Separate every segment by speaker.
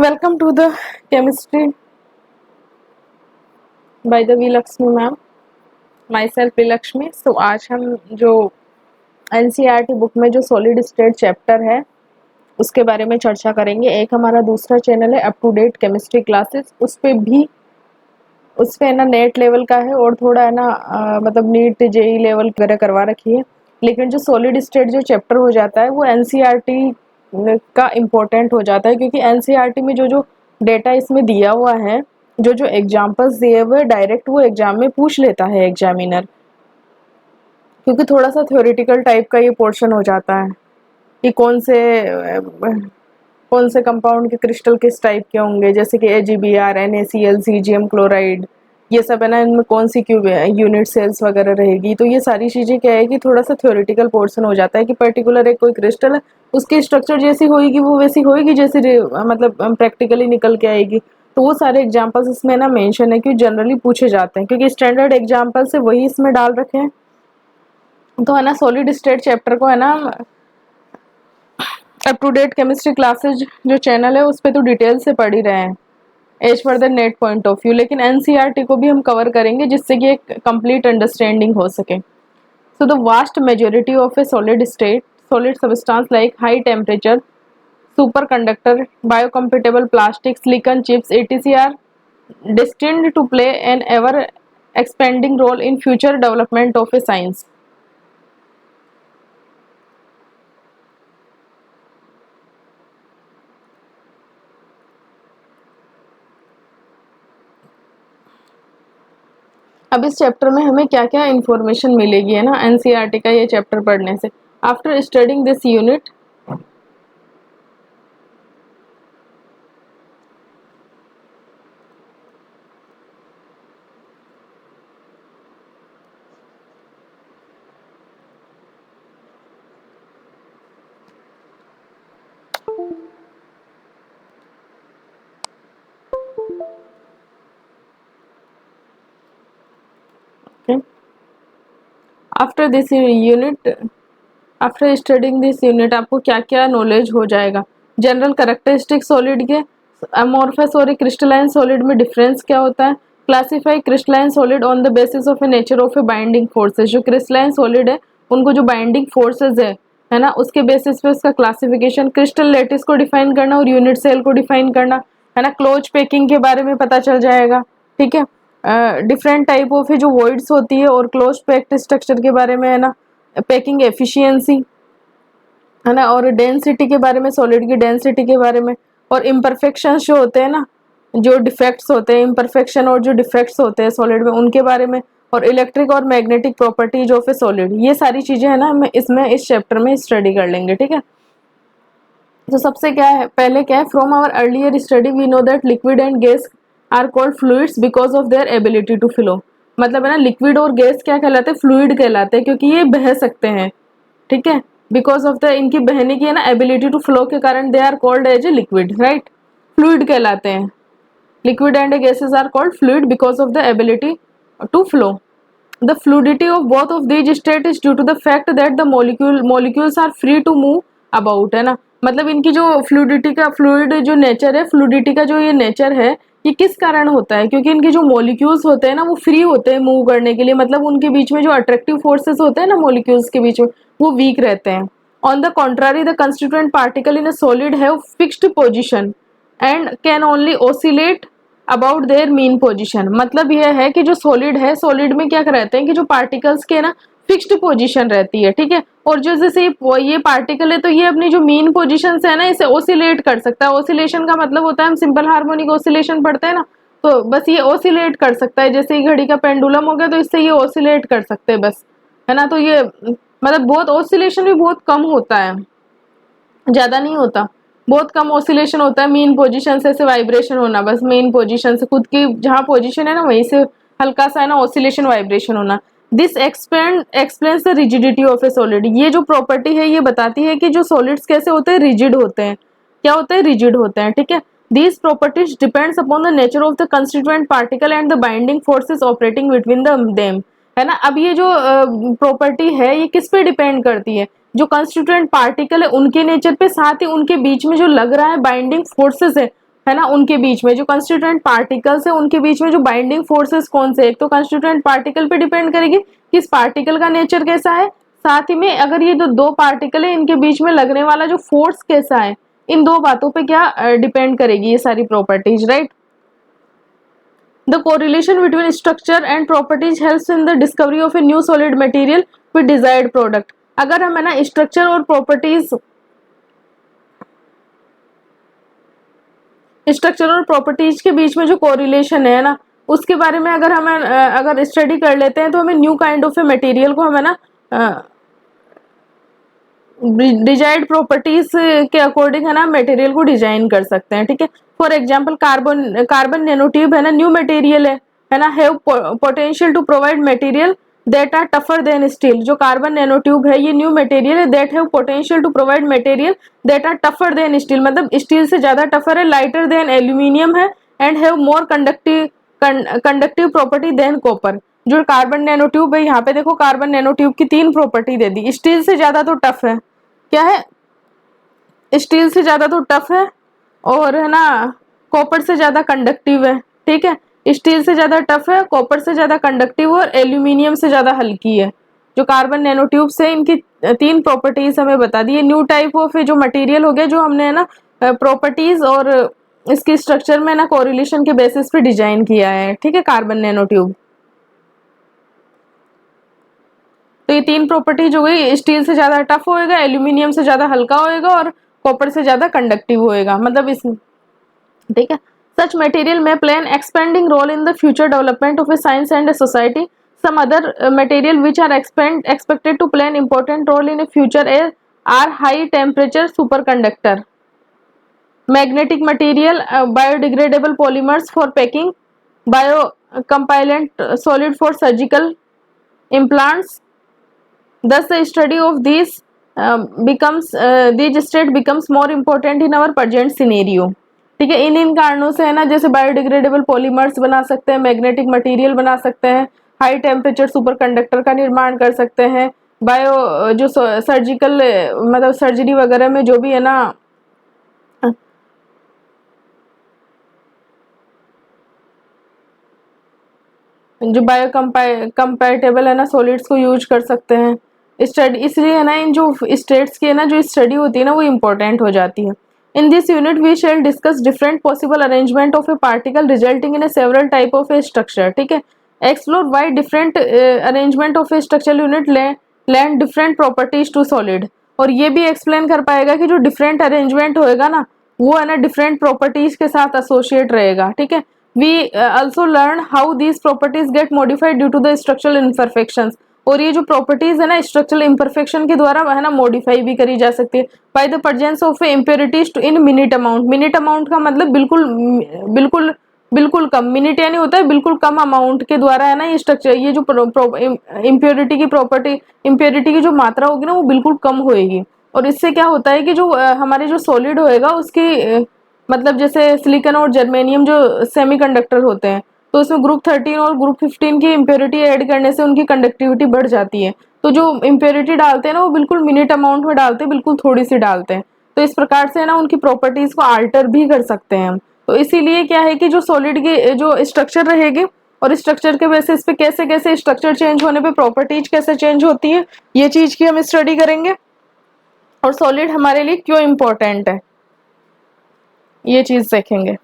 Speaker 1: Welcome to the chemistry by the V Lakshmi ma'am. Myself V Lakshmi. So आज हम जो NCERT book में जो सॉलिड स्टेट चैप्टर है उसके बारे में चर्चा करेंगे। एक हमारा दूसरा चैनल है up to date chemistry classes, उस पे ना नेट लेवल का है और थोड़ा है ना मतलब नीट जेई लेवल वगैरह करवा रखी है। लेकिन जो सॉलिड स्टेट जो चैप्टर हो जाता है वो NCERT का इम्पोर्टेंट हो जाता है, क्योंकि NCERT में जो जो डेटा इसमें दिया हुआ है, जो जो एग्जाम्पल्स दिए हुए डायरेक्ट वो एग्जाम में पूछ लेता है एग्जामिनर, क्योंकि थोड़ा सा थ्योरेटिकल टाइप का ये पोर्शन हो जाता है कि कौन से कंपाउंड के क्रिस्टल किस टाइप के होंगे, जैसे कि AgBr, NaCl, CgM क्लोराइड, ये सब है ना, इनमें कौन सी क्यूब यूनिट सेल्स वगैरह रहेगी। तो ये सारी चीज़ें क्या है कि थोड़ा सा थ्योरेटिकल पोर्शन हो जाता है कि पर्टिकुलर एक कोई क्रिस्टल है, उसकी स्ट्रक्चर जैसी होगी वो वैसी होगी जैसे मतलब प्रैक्टिकली निकल के आएगी। तो वो सारे एग्जाम्पल्स इसमें ना मेंशन है, क्योंकि जनरली पूछे जाते हैं, क्योंकि स्टैंडर्ड एग्जाम्पल से वही इसमें डाल रखे हैं। तो है ना सॉलिड स्टेट चैप्टर को है ना up to date chemistry classes जो चैनल है उस पर तो डिटेल से पढ़ ही रहे हैं as per the NET point of view, लेकिन NCERT को भी हम कवर करेंगे जिससे कि एक कंप्लीट अंडरस्टैंडिंग हो सके। So the vast majority of a solid substance like high temperature superconductor, biocompatible plastics, silicon chips, etc. are destined to play an ever expanding role in future development of a science. अब इस chapter में हमें क्या क्या information मिलेगी है ना NCERT का ये चैप्टर पढ़ने से। After studying this unit after studying this unit आपको क्या क्या नॉलेज हो जाएगा। जनरल कैरेक्टरिस्टिक सॉलिड के, अमोर्फस और क्रिस्टलाइन सॉलिड में डिफरेंस क्या होता है। Classify crystalline solid on the basis of A nature of A binding forces. जो क्रिस्टलाइन सॉलिड है उनको जो बाइंडिंग फोर्सेज है ना उसके बेसिस पे उसका क्लासिफिकेशन। क्रिस्टल लैटिस को डिफाइन करना और यूनिट सेल को डिफाइन करना है ना। क्लोज पैकिंग के बारे में पता चल जाएगा, ठीक है। डिफरेंट टाइप ऑफ जो वॉइड्स होती है और क्लोज पैक्ड स्ट्रक्चर के बारे में है ना। पैकिंग एफिशिएंसी है ना, और डेंसिटी के बारे में, सॉलिड की डेंसिटी के बारे में, और इम्परफेक्शंस जो होते हैं ना, जो डिफेक्ट्स होते हैं, इम्परफेक्शन और जो डिफेक्ट्स होते हैं सॉलिड में उनके बारे में, और इलेक्ट्रिक और magnetic properties of a solid. ये सारी चीजें है ना हम इसमें इस चैप्टर में स्टडी कर लेंगे, ठीक है। तो सबसे क्या है, पहले क्या है, from our earlier study we know that liquid and gas are called fluids because of their ability to flow. मतलब है ना लिक्विड और गैस क्या कहलाते हैं, फ्लूइड कहलाते हैं, क्योंकि ये बह सकते हैं, ठीक है। बिकॉज ऑफ द इनकी बहने की है ना एबिलिटी टू फ्लो के कारण they are called as a liquid, right, fluid कहलाते हैं। Liquid and gases are called fluid because of the ability to flow. The fluidity of both of these state is due to the fact that the molecules are free to move about, है ना। मतलब इनकी जो fluidity का, fluid जो nature है, fluidity का जो ये नेचर है, ये किस कारण होता है, क्योंकि इनके जो मॉलिक्यूल्स होते हैं ना वो फ्री होते हैं मूव करने के लिए। मतलब उनके बीच में जो अट्रैक्टिव फोर्सेस होते हैं ना मॉलिक्यूल्स के बीच में, वो वीक रहते हैं। On the contrary the constituent particle in a solid have fixed position and can only oscillate about their mean position. मतलब यह है कि जो सॉलिड है, सॉलिड में क्या रहते हैं कि जो पार्टिकल्स के ना फिक्स्ड पोजीशन रहती है, ठीक है। और जो जैसे ये पार्टिकल है तो ये अपनी जो मीन पोजीशन से है ना इसे ऑसिलेट कर सकता है। ऑसिलेशन का मतलब होता है, हम सिंपल हार्मोनिक ऑसिलेशन पढ़ते हैं ना, तो बस ये ऑसिलेट कर सकता है। जैसे घड़ी का पेंडुलम हो गया तो इससे ये ऑसिलेट कर सकते हैं बस, है ना। तो ये मतलब बहुत ऑसिलेशन भी बहुत कम होता है, ज्यादा नहीं होता, बहुत कम ऑसिलेशन होता है। मेन पोजीशन से ऐसे वाइब्रेशन होना, बस मेन पोजीशन से खुद की जहाँ पोजीशन है ना वहीं से हल्का सा है ना ऑसिलेशन वाइब्रेशन होना। This explains the rigidity of a solid. ये जो प्रॉपर्टी है ये बताती है कि जो सॉलिड्स कैसे होते हैं, रिजिड होते हैं। क्या होते हैं, रिजिड होते हैं, ठीक है। These properties depends upon the nature of the constituent particle and the binding forces operating between them, है ना। अब ये जो प्रॉपर्टी है ये किस पे डिपेंड करती है, जो कंस्टिट्यूएंट पार्टिकल है उनके नेचर पे, साथ ही उनके बीच में जो लग रहा है बाइंडिंग फोर्सेस है है ना, उनके बीच में जो कंस्टिट्यूएंट पार्टिकल्स है उनके बीच में जो बाइंडिंग फोर्सेस कौन से, एक तो कंस्टिट्यूएंट पार्टिकल पे डिपेंड करेगी कि इस पार्टिकल का नेचर कैसा है, साथ ही में अगर ये जो दो पार्टिकल है इनके बीच में लगने वाला जो फोर्स कैसा है, इन दो बातों पे क्या डिपेंड करेगी ये सारी properties, right. The correlation between structure and properties helps in the discovery of a new solid material with desired product. अगर हम है ना स्ट्रक्चर और प्रॉपर्टीज के बीच में जो कोरिलेशन है ना, उसके बारे में अगर हमें अगर स्टडी कर लेते हैं तो हमें new kind of a material को हमें ना डिजायर्ड प्रॉपर्टीज के अकॉर्डिंग है ना मटेरियल को डिजाइन कर सकते हैं, ठीक है। फॉर एग्जांपल कार्बन नैनोट्यूब है ना, न्यू मटेरियल है ना, have potential to provide material that are tougher than steel. जो कार्बन नैनोट्यूब है ये न्यू मटेरियल है that have potential to provide material that are tougher than steel, मतलब steel से ज्यादा टफर है, लाइटर देन एल्यूमिनियम है and have more conductive property than copper. जो कार्बन नैनोट्यूब है, यहाँ पे देखो कार्बन नैनोट्यूब की 3 प्रॉपर्टी दे दी। स्टील से ज्यादा तो टफ है, क्या है, स्टील से ज्यादा तो टफ है, और है ना कॉपर से ज्यादा कंडक्टिव है, ठीक है। स्टील से ज्यादा टफ है, कॉपर से ज्यादा कंडक्टिव और एल्यूमिनियम से ज्यादा हल्की है। जो कार्बन नैनोट्यूब से इनकी 3 प्रॉपर्टीज हमें बता दी। न्यू टाइप ऑफ जो मटेरियल हो गया जो हमने है ना प्रॉपर्टीज और इसके स्ट्रक्चर में ना कोरिलेशन के बेसिस पे डिजाइन किया है, ठीक है, कार्बन नैनोट्यूब। तो ये 3 प्रॉपर्टीज हो गई, स्टील से ज्यादा टफ होएगा, एल्यूमिनियम से ज्यादा हल्का होएगा और कॉपर से ज्यादा कंडक्टिव होएगा, मतलब इस, ठीक है। सच मटेरियल में play an expanding role in the future development of a science and a society. Some other material which are expected to play an important role in a future are high temperature superconductor, magnetic material, biodegradable polymers for packing, biocompillant solid for surgical implants. Thus the study of these state becomes more important in our present scenario, ठीक है। इन कारणों से है ना, जैसे biodegradable polymers बना सकते हैं, मैग्नेटिक मटेरियल बना सकते हैं, हाई टेम्परेचर सुपर कंडक्टर का निर्माण कर सकते हैं, बायो जो सर्जिकल मतलब सर्जरी वगैरह में जो भी है ना जो बायो कंपैटिबल है ना सॉलिड्स को यूज कर सकते हैं। स्टडी इसलिए है ना इन जो स्टेट्स की है ना जो स्टडी होती है ना वो इम्पोर्टेंट हो जाती है। In this unit, we shall discuss different possible arrangement of a particle resulting in a several type of a structure, ठीक है। Explore why different arrangement of a structural unit lend different properties to solid, और ये भी explain कर पाएगा कि जो different arrangement होएगा ना वो है ना different properties के साथ associate रहेगा, ठीक है। We also learn how these properties get modified due to the structural imperfections, और ये जो प्रॉपर्टीज है ना स्ट्रक्चरल इम्परफेक्शन के द्वारा है ना मॉडिफाई भी करी जा सकती है। By the presence of impurities to in minute amount. Minute amount का मतलब बिल्कुल कम, मिनिट यानी होता है बिल्कुल कम अमाउंट के द्वारा है ना ये स्ट्रक्चर, ये जो इम्प्योरिटी की प्रॉपर्टी, इम्प्योरिटी की जो मात्रा होगी ना वो बिल्कुल कम होएगी। और इससे क्या होता है कि जो हमारे जो सॉलिड होएगा उसकी मतलब जैसे सिलिकॉन और जर्मेनियम जो सेमीकंडक्टर होते हैं तो उसमें ग्रुप 13 और ग्रुप 15 की इम्प्योरिटी ऐड करने से उनकी कंडक्टिविटी बढ़ जाती है। तो जो इम्प्योरिटी डालते हैं ना वो बिल्कुल मिनिट अमाउंट में डालते हैं, बिल्कुल थोड़ी सी डालते हैं। तो इस प्रकार से ना उनकी प्रॉपर्टीज को आल्टर भी कर सकते हैं हम। तो इसीलिए क्या है कि जो सॉलिड की जो स्ट्रक्चर रहेगी और स्ट्रक्चर के बेसिस पे कैसे कैसे स्ट्रक्चर चेंज होने पे प्रॉपर्टीज कैसे चेंज होती है ये चीज की हम स्टडी करेंगे, और सॉलिड हमारे लिए क्यों इम्पोर्टेंट है ये चीज देखेंगे।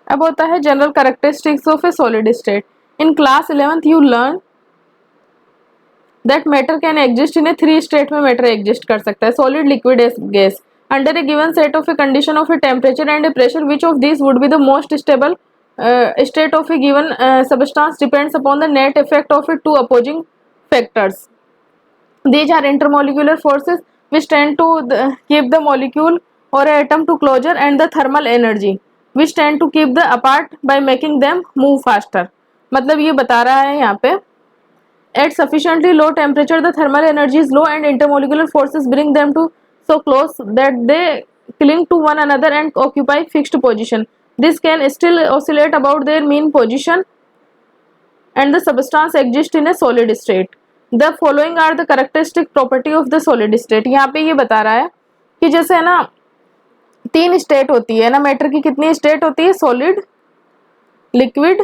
Speaker 1: अब होता है general characteristics of a solid state. In class 11th you learn that matter can exist in A 3 state में मैटर एग्जिस्ट कर सकता है, solid, liquid, gas, under A given set of a condition of a temperature and A pressure. Which of this would be the most stable state of a given substance depends upon the net effect of its two opposing factors. These are intermolecular forces which tend to keep the molecule or atom to closure, and the thermal energy which tend to keep the apart by making them move faster. मतलब ये बता रहा है यहाँ पे at sufficiently low temperature the thermal energy is low and intermolecular forces bring them to so close that they cling to one another and occupy fixed position. This can still oscillate about their mean position and the substance exist in a solid state. The following are the characteristic property of the solid state. यहाँ पे ये बता रहा है कि जैसे है ना 3 स्टेट होती है ना मैटर की, कितनी स्टेट होती है? Solid, liquid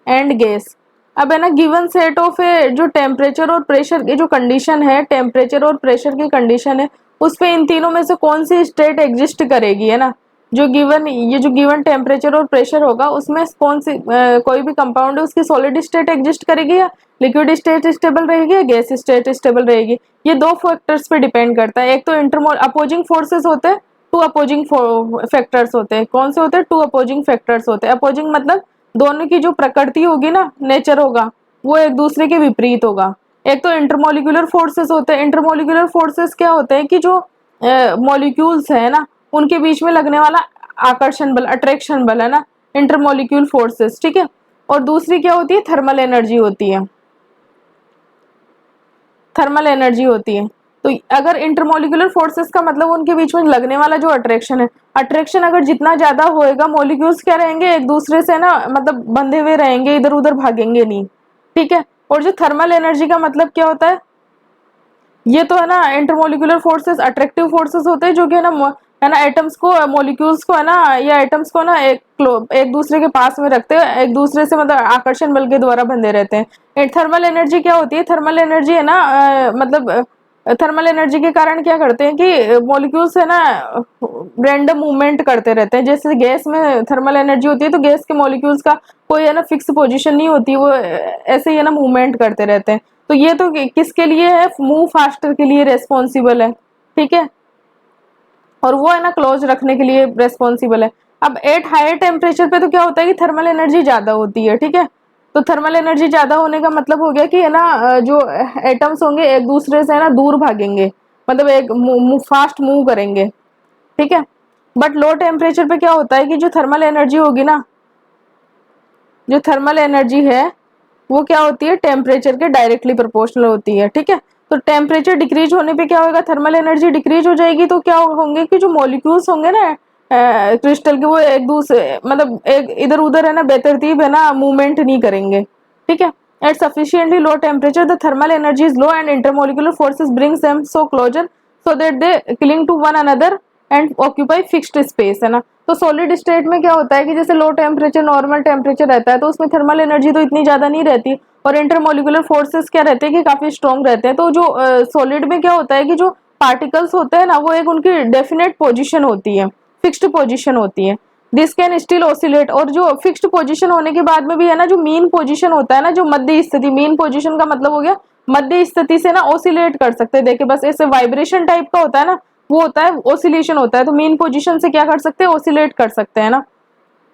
Speaker 1: and gas. अब है ना गिवन सेट ऑफ जो टेम्परेचर और प्रेशर की जो कंडीशन है, टेम्परेचर और प्रेशर की कंडीशन है, उस पे इन तीनों में से कौन सी स्टेट एग्जिस्ट करेगी, है ना. जो गिवन टेम्परेचर और प्रेशर होगा उसमें कौन सी कोई भी कंपाउंड है उसकी सॉलिड स्टेट एग्जिस्ट करेगी या लिक्विड स्टेट स्टेबल रहेगी या गैस स्टेट स्टेबल रहेगी. ये 2 फैक्टर्स पे डिपेंड करता है. एक तो अपोजिंग फोर्सेस होते हैं, 2 अपोजिंग फैक्टर्स होते हैं. कौन से होते हैं? 2 अपोजिंग फैक्टर्स होते हैं. अपोजिंग मतलब दोनों की जो प्रकृति होगी ना, नेचर होगा, वो एक दूसरे के विपरीत होगा. एक तो इंटरमोलिकुलर फोर्सेस होते हैं. इंटरमोलिकुलर फोर्सेस क्या होते हैं कि जो मॉलिक्यूल्स है ना उनके बीच में लगने वाला आकर्षण बल, अट्रैक्शन बल, है ना, इंटरमोलिक्यूल फोर्सेस. ठीक है. और दूसरी क्या होती है? थर्मल एनर्जी होती है. थर्मल एनर्जी होती है. तो अगर इंटरमोलिकुलर फोर्सेस का मतलब उनके बीच में लगने वाला जो अट्रैक्शन है, अट्रैक्शन अगर जितना ज्यादा होएगा, मॉलिक्यूल्स क्या रहेंगे? एक दूसरे से ना मतलब बंधे हुए रहेंगे, इधर उधर भागेंगे नहीं. ठीक है. और जो थर्मल एनर्जी का मतलब क्या होता है? ये तो है ना इंटरमोलिकुलर फोर्सेस अट्रैक्टिव फोर्सेस होते हैं जो कि है ना एटम्स को, मॉलिक्यूल्स को है ना, या एटम्स को ना एक दूसरे के पास में रखते हैं, एक दूसरे से मतलब आकर्षण बल के द्वारा बंधे रहते हैं. थर्मल एनर्जी क्या होती है? थर्मल एनर्जी है ना मतलब थर्मल एनर्जी के कारण क्या करते हैं कि मॉलिक्यूल्स है ना रैंडम मूवमेंट करते रहते हैं. जैसे गैस में थर्मल एनर्जी होती है तो गैस के मॉलिक्यूल्स का कोई है ना फिक्स पोजीशन नहीं होती, वो ऐसे ही है ना मूवमेंट करते रहते हैं. तो ये तो किसके लिए है? मूव फास्टर के लिए रेस्पॉन्सिबल है. ठीक है. और वो है ना क्लोज रखने के लिए रेस्पॉन्सिबल है. अब एट हायर टेम्परेचर पे तो क्या होता है कि थर्मल एनर्जी ज्यादा होती है. ठीक है. तो थर्मल एनर्जी ज्यादा होने का मतलब हो गया कि है ना जो एटम्स होंगे एक दूसरे से है ना दूर भागेंगे, मतलब एक फास्ट मूव करेंगे. ठीक है. बट लो टेम्परेचर पे क्या होता है कि जो थर्मल एनर्जी होगी ना, जो थर्मल एनर्जी है वो क्या होती है? टेम्परेचर के डायरेक्टली प्रोपोर्शनल होती है. ठीक है. तो टेम्परेचर डिक्रीज होने पे क्या होगा? थर्मल एनर्जी डिक्रीज हो जाएगी. तो क्या होंगे कि जो मॉलिक्यूल्स होंगे ना क्रिस्टल के, वो एक दूसरे मतलब एक इधर उधर है ना बेतरतीब है ना मूवमेंट नहीं करेंगे. ठीक है. At sufficiently low temperature the thermal energy is low and intermolecular forces brings them so closer so that they cling to one another and occupy fixed space, है ना. तो सॉलिड स्टेट में क्या होता है कि जैसे लो टेम्परेचर नॉर्मल टेम्परेचर रहता है तो उसमें थर्मल एनर्जी तो इतनी ज्यादा नहीं रहती और इंटरमोलिकुलर फोर्सेस क्या रहते हैं कि काफी स्ट्रॉन्ग रहते हैं. तो जो सॉलिड में क्या होता है कि जो पार्टिकल्स होते हैं ना वो एक उनकी डेफिनेट पोजीशन होती है, फिक्स्ड पोजीशन होती है. This can still oscillate. और जो फिक्स्ड पोजीशन होने के बाद में भी है ना जो मीन पोजीशन होता है ना, जो मध्य स्थिति, मीन पोजीशन का मतलब हो गया मध्य स्थिति से ना ऑसिलेट कर सकते हैं. देखिए बस ऐसे वाइब्रेशन टाइप का होता है ना, वो होता है ऑसिलेशन होता है. तो मीन पोजीशन से क्या कर सकते हैं? ऑसिलेट कर सकते हैं ना.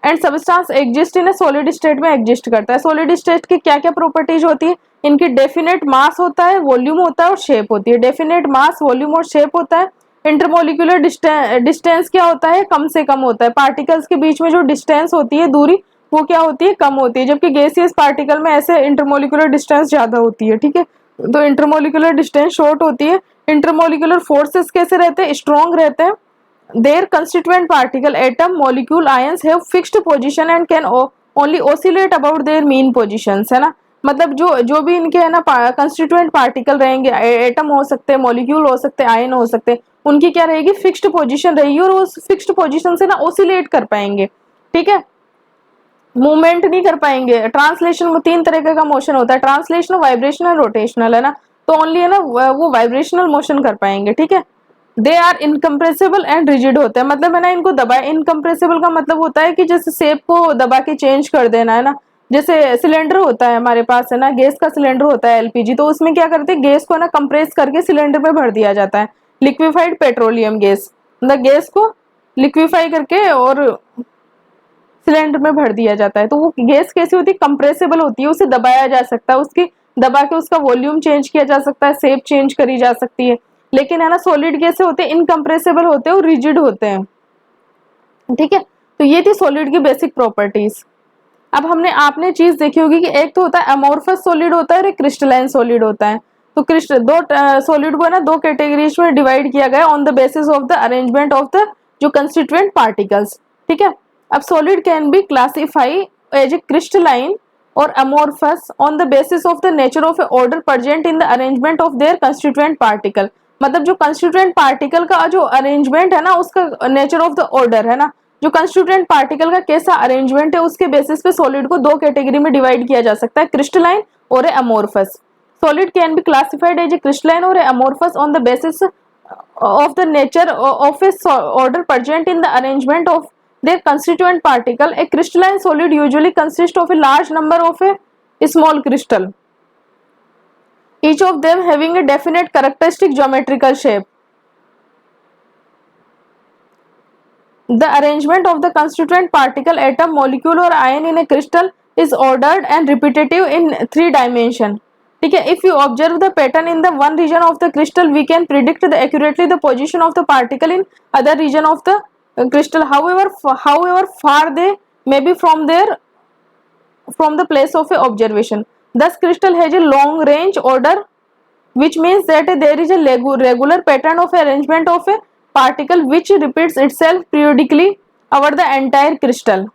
Speaker 1: And substance exist in A solid state में एग्जिस्ट करता है. सॉलिड स्टेट की क्या क्या प्रॉपर्टीज होती है? इनकी डेफिनेट मास होता है, वॉल्यूम होता है और शेप होती है. डेफिनेट मास, वॉल्यूम और शेप होता है. इंटरमोलिकुलर डिस्टेंस क्या होता है? कम से कम होता है. पार्टिकल्स के बीच में जो डिस्टेंस होती है, दूरी, वो क्या होती है? कम होती है. जबकि गैसियस पार्टिकल में ऐसे इंटरमोलिकुलर डिस्टेंस ज्यादा होती है. ठीक है. तो इंटरमोलिकुलर डिस्टेंस शॉर्ट होती है. इंटरमोलिकुलर फोर्सेस कैसे रहते हैं? स्ट्रॉन्ग रहते हैं. Their constituent particle, atom, molecule, ions have fixed position and can only oscillate about their mean positions, है ना. मतलब जो भी इनके है ना कंस्टिट्यूएंट पार्टिकल रहेंगे, एटम हो सकते हैं, मॉलिक्यूल हो सकते हैं, आयन हो सकते हैं, उनकी क्या रहेगी? फिक्स्ड पोजीशन रहेगी और उस फिक्स्ड पोजीशन से ना ओसिलेट कर पाएंगे. ठीक है. मूवमेंट नहीं कर पाएंगे. ट्रांसलेशन में 3 तरह का मोशन होता है, ट्रांसलेशनल, वाइब्रेशनल, रोटेशनल, है ना. तो ओनली है ना वो वाइब्रेशनल मोशन कर पाएंगे. ठीक है. They are incompressible and rigid होते हैं. मतलब है ना इनको दबा, इनकम्प्रेसिबल का मतलब होता है कि जैसे शेप को दबा के चेंज कर देना, है ना. जैसे सिलेंडर होता है हमारे पास, है ना, गैस का सिलेंडर होता है एलपीजी, तो उसमें क्या करते हैं? गैस को ना कंप्रेस करके सिलेंडर में भर दिया जाता है. लिक्विफाइड पेट्रोलियम गैस, मतलब गैस को लिक्विफाई करके और सिलेंडर में भर दिया जाता है. तो वो गैस कैसी होती है? कंप्रेसिबल होती है. उसे दबाया जा सकता है, उसकी दबा के उसका वॉल्यूम चेंज किया जा सकता है, शेप चेंज करी जा सकती है. लेकिन है ना सॉलिड कैसे होते हैं? इनकम्प्रेसिबल होते हैं और रिजिड होते हैं. ठीक है. तो ये थी सॉलिड की बेसिक प्रॉपर्टीज. अब आपने चीज देखी होगी कि एक तो होता है अमोर्फस सॉलिड होता है और एक क्रिस्टलाइन सॉलिड होता है. तो दो सॉलिड को ना 2 कैटेगरीज में डिवाइड किया गया on the basis of the arrangement of the जो कंस्टिट्यूएंट पार्टिकल्स. ठीक है. अब solid can be classify as a crystalline और amorphous on the basis of the nature of a order present in the arrangement of their constituent particle. मतलब जो constituent particle का जो arrangement है ना, उसका नेचर ऑफ द ऑर्डर है ना, जो कंस्टिट्यूएंट पार्टिकल का कैसा अरेंजमेंट है उसके बेसिस पे सॉलिड को दो कैटेगरी में डिवाइड किया जा सकता है, क्रिस्टलाइन और amorphous. Solid can be classified as a crystalline और amorphous on the basis of the nature of a order present in the arrangement of their constituent particle. A crystalline solid usually consists of a large number of a small crystal, each of them having a definite characteristic geometrical shape. The arrangement of the constituent particle, atom, molecule or ion in a crystal is ordered and repetitive in 3 dimension. ठीक है, if you observe the pattern in the one region of the crystal, we can predict accurately the position of the particle in other region of the crystal, however far they may be from the place of observation. Thus crystal has a long range order, which means that there is a regular pattern of arrangement of a particle which repeats itself periodically over the entire crystal.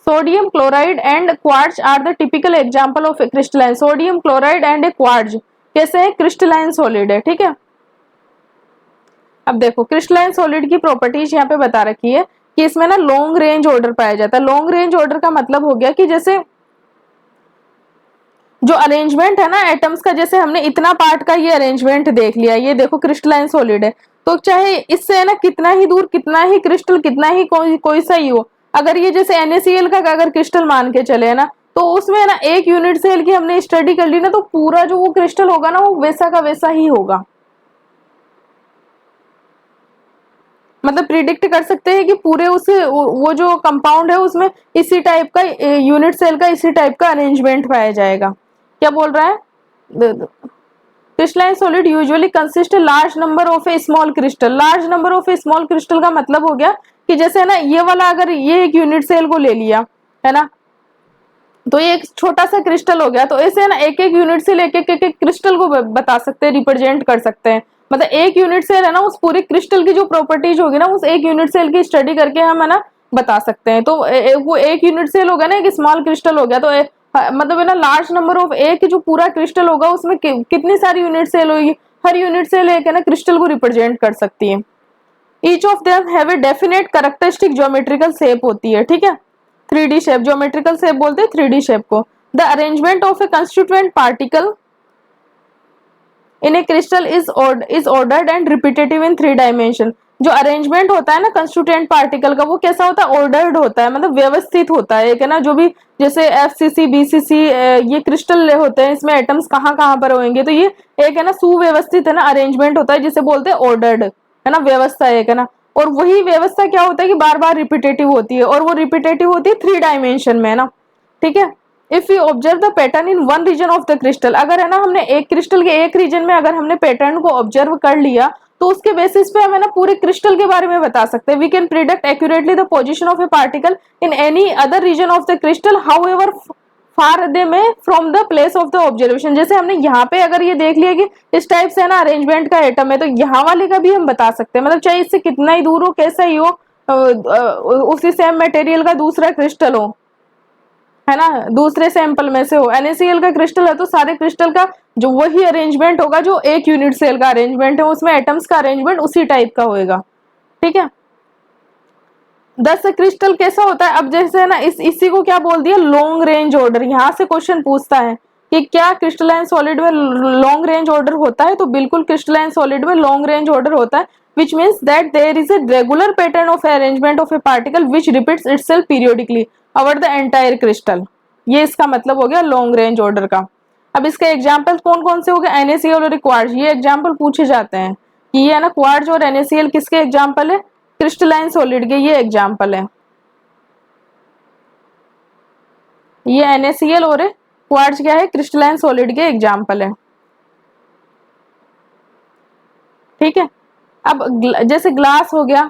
Speaker 1: Sodium chloride and quartz are the typical example of a crystalline. Sodium chloride and a quartz कैसे है, crystalline solid है। ठीक है, अब देखो crystalline solid की properties यहाँ पे बता रखी है कि इसमें ना लॉन्ग रेंज ऑर्डर पाया जाता है। लॉन्ग रेंज ऑर्डर का मतलब हो गया कि जैसे जो अरेंजमेंट है ना एटम्स का, जैसे हमने इतना पार्ट का ये अरेंजमेंट देख लिया, ये देखो क्रिस्टलाइन सॉलिड है, तो चाहे इससे है ना कितना ही दूर, कितना ही क्रिस्टल, कितना ही कोई सा ही हो, अगर ये जैसे NaCl का अगर क्रिस्टल मान के चले ना, तो उसमें ना एक यूनिट सेल की हमने स्टडी कर ली ना, तो पूरा जो वो क्रिस्टल होगा ना वो वैसा का वैसा ही होगा। मतलब प्रिडिक्ट कर सकते हैं कि पूरे उस वो जो कंपाउंड है उसमें इसी टाइप का यूनिट सेल का इसी टाइप का अरेंजमेंट पाया जाएगा। क्या बोल रहा है, crystalline solid usually consist a large number of A small crystal. Large number of A small crystal का मतलब हो गया कि जैसे है ना ये वाला, अगर ये एक यूनिट सेल को ले लिया है ना, तो ये एक छोटा सा क्रिस्टल हो गया, तो ऐसे है ना एक एक यूनिट सेल एक एक क्रिस्टल को बता सकते हैं, रिप्रेजेंट कर सकते हैं। मतलब एक यूनिट सेल है ना, उस पूरे क्रिस्टल की जो प्रॉपर्टीज होगी ना, उस एक यूनिट सेल की स्टडी करके हम है ना बता सकते हैं। तो वो एक यूनिट सेल होगा ना, एक स्मॉल क्रिस्टल हो गया, तो मतलब है ना लार्ज नंबर ऑफ एक जो पूरा क्रिस्टल होगा उसमें कितनी सारी यूनिट सेल होगी, हर यूनिट सेल एक है ना क्रिस्टल को रिप्रेजेंट कर सकती है। Each of them have a definite characteristic geometrical shape होती है। ठीक है, 3D शेप, ज्योमेट्रिकल शेप बोलते हैं 3D शेप को। The arrangement of a constituent particle in A crystal is ordered and repetitive in 3 dimension. जो अरेंजमेंट होता है ना कंस्टिट्यूएंट पार्टिकल का, वो कैसा होता है, ऑर्डर्ड होता है, मतलब व्यवस्थित होता है। एक है ना जो भी जैसे FCC BCC ये क्रिस्टल होते हैं, इसमें एटम्स कहाँ कहाँ पर होंगे, तो ये एक है ना सुव्यवस्थित है ना अरेंजमेंट होता है, जिसे बोलते हैं ऑर्डर्ड, है ना व्यवस्था एक है ना। और वही व्यवस्था क्या होता है कि बार बार रिपीटेटिव होती है, और वो रिपीटेटिव होती है 3 डायमेंशन में, है ना। ठीक है, if you observe the pattern in one region of the crystal, अगर है ना हमने एक क्रिस्टल के एक रीजन में अगर हमने पैटर्न को ऑब्जर्व कर लिया, तो उसके बेसिस पे हम है ना पूरे क्रिस्टल के बारे में बता सकते हैं। We can predict accurately the position of a particle in any other region of the crystal however far they may from the place of the observation. जैसे हमने यहाँ पे अगर ये देख लिया कि इस टाइप से है ना अरेंजमेंट का एटम है, तो यहाँ वाले का भी हम बता सकते हैं, मतलब चाहे इससे कितना ही दूर हो, कैसा ही हो, उसी सेम मटेरियल का दूसरा क्रिस्टल हो, है ना, दूसरे सैंपल में से हो। NaCl का क्रिस्टल है तो सारे क्रिस्टल का जो वही अरेंजमेंट होगा जो एक यूनिट सेल का अरेंजमेंट है, उसमें एटम्स का अरेंजमेंट उसी टाइप का होएगा। ठीक है, 10 क्रिस्टल कैसा होता है, अब जैसे है ना इसी को क्या बोल दिया, लॉन्ग रेंज ऑर्डर। यहाँ से क्वेश्चन पूछता है कि क्या क्रिस्टलाइन सॉलिड में लॉन्ग रेंज ऑर्डर होता है, तो बिल्कुल क्रिस्टलाइन सॉलिड में लॉन्ग रेंज ऑर्डर होता है, which means that there is a regular pattern of arrangement of a particle which repeats itself periodically over the entire crystal। ये इसका मतलब हो गया लॉन्ग रेंज ऑर्डर का। अब इसके एग्जांपल कौन कौन से हो गए, NaCl और क्वार्ट्ज, ये एग्जांपल पूछे जाते हैं कि ये है ना क्वार्ट्ज और NaCl किसके एग्जांपल है, क्रिस्टलाइन सॉलिड के ये एग्जांपल है। ये NaCl और क्वार्ट्ज क्या है, क्रिस्टलाइन सॉलिड के एग्जांपल है। ठीक है, अब जैसे ग्लास हो गया,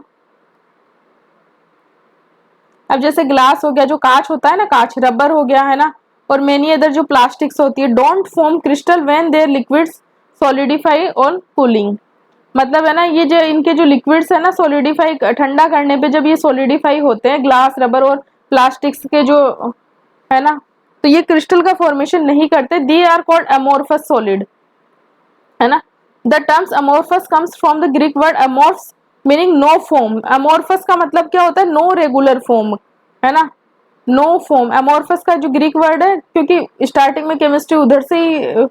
Speaker 1: अब जैसे ग्लास हो गया, जो कांच होता है ना, कांच, रबर हो गया, है ना, और मेनी अदर जो प्लास्टिक्स होती है, don't form crystal when their liquids solidify on cooling. मतलब है ना ये जो इनके जो लिक्विड्स है ना सोलिडिफाई ठंडा करने पे जब ये सोलिडिफाई होते हैं, ग्लास, रबर और प्लास्टिक्स के जो है ना, तो ये क्रिस्टल का फॉर्मेशन नहीं करते। They are called amorphous solid, है ना। The terms amorphous comes from the Greek word amorphos meaning no form. Amorphous का मतलब क्या होता है? नो रेगुलर फॉर्म, है ना, नो फॉर्म। अमोर्फस का जो ग्रीक वर्ड है, क्योंकि स्टार्टिंग में केमिस्ट्री उधर से ही